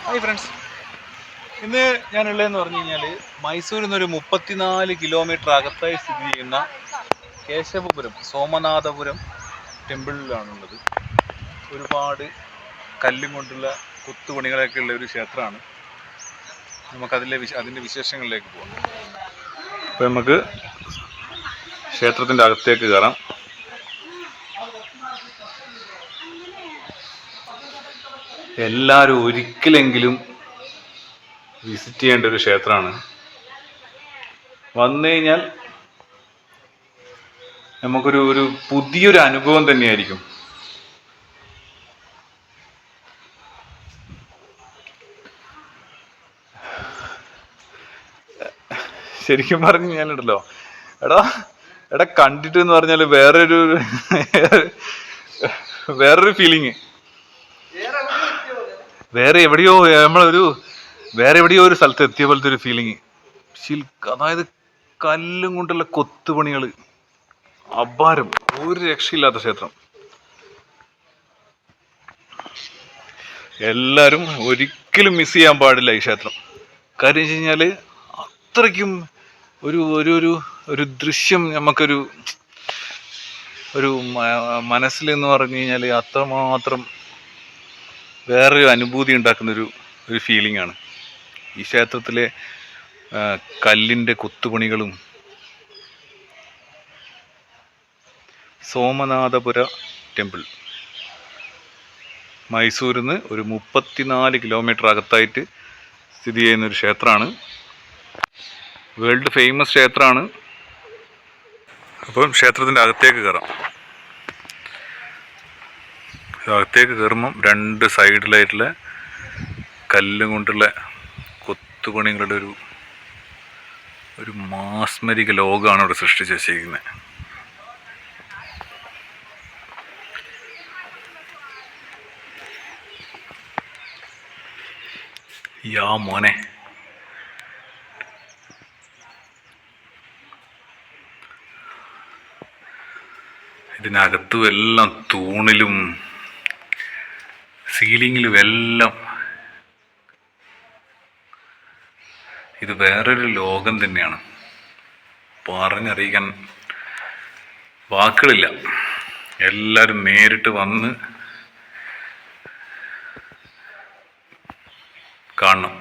Hi friends, ഇന്ന് ഞാനുള്ളതെന്ന് പറഞ്ഞു കഴിഞ്ഞാൽ മൈസൂരിൽ നിന്നൊരു 34 കിലോമീറ്റർ അകത്തായി സ്ഥിതി ചെയ്യുന്ന കേശവപുരം സോമനാഥപുരം ടെമ്പിളിലാണുള്ളത്. ഒരുപാട് കല്ലും കൊണ്ടുള്ള കൊത്തുപണികളൊക്കെ ഉള്ള ഒരു ക്ഷേത്രമാണ്. അതിൻ്റെ വിശേഷങ്ങളിലേക്ക് പോകാം. അപ്പോൾ നമുക്ക് ക്ഷേത്രത്തിൻ്റെ അകത്തേക്ക് കയറാം. എല്ലാവരും ഒരിക്കലെങ്കിലും വിസിറ്റ് ചെയ്യേണ്ട ഒരു ക്ഷേത്രമാണ്. വന്നു കഴിഞ്ഞാൽ നമുക്കൊരു പുതിയൊരു അനുഭവം തന്നെയായിരിക്കും. ശരിക്കും പറഞ്ഞു കഴിഞ്ഞാലുണ്ടല്ലോ, എടാ കണ്ടിട്ട് എന്ന് പറഞ്ഞാൽ വേറൊരു ഫീലിങ്. വേറെ എവിടെയോ ഒരു സ്ഥലത്ത് എത്തിയ പോലത്തെ ഒരു ഫീലിങ്. അതായത് കല്ലും കൊണ്ടുള്ള കൊത്തുപണികൾ അപാരം, ഒരു രക്ഷയില്ലാത്ത ക്ഷേത്രം. എല്ലാവരും ഒരിക്കലും മിസ് ചെയ്യാൻ പാടില്ല ഈ ക്ഷേത്രം. കാര്യം വെച്ച് കഴിഞ്ഞാൽ അത്രയ്ക്കും ഒരു ദൃശ്യം നമുക്കൊരു മനസ്സിൽ എന്ന് പറഞ്ഞു കഴിഞ്ഞാൽ അത്രമാത്രം വേറൊരു അനുഭൂതി ഉണ്ടാക്കുന്നൊരു ഫീലിംഗ് ആണ് ഈ ക്ഷേത്രത്തിലെ കല്ലിൻ്റെ കൊത്തുപണികളും. സോമനാഥപുര ടെമ്പിൾ മൈസൂരിൽ നിന്ന് ഒരു 34 കിലോമീറ്റർ അകത്തായിട്ട് സ്ഥിതി ചെയ്യുന്നൊരു ക്ഷേത്രമാണ്. വേൾഡ് ഫേമസ് ക്ഷേത്രമാണ്. അപ്പം ക്ഷേത്രത്തിൻ്റെ അകത്തേക്ക് കയറാം. അകത്തേക്ക് കയറുമ്പം രണ്ട് സൈഡിലായിട്ടുള്ള കല്ലും കൊണ്ടുള്ള കൊത്തുപണികളുടെ ഒരു മാസ്മരിക ലോകമാണ് ഇവിടെ സൃഷ്ടിച്ച് വെച്ചിരിക്കുന്നത്. യാ മോനെ, ഇതിനകത്തും എല്ലാം തൂണിലും സീലിങ്ങിലും എല്ലാം ഇത് വേറൊരു ലോകം തന്നെയാണ്. പറഞ്ഞറിയിക്കാൻ വാക്കുകളില്ല. എല്ലാവരും നേരിട്ട് വന്ന് കാണണം.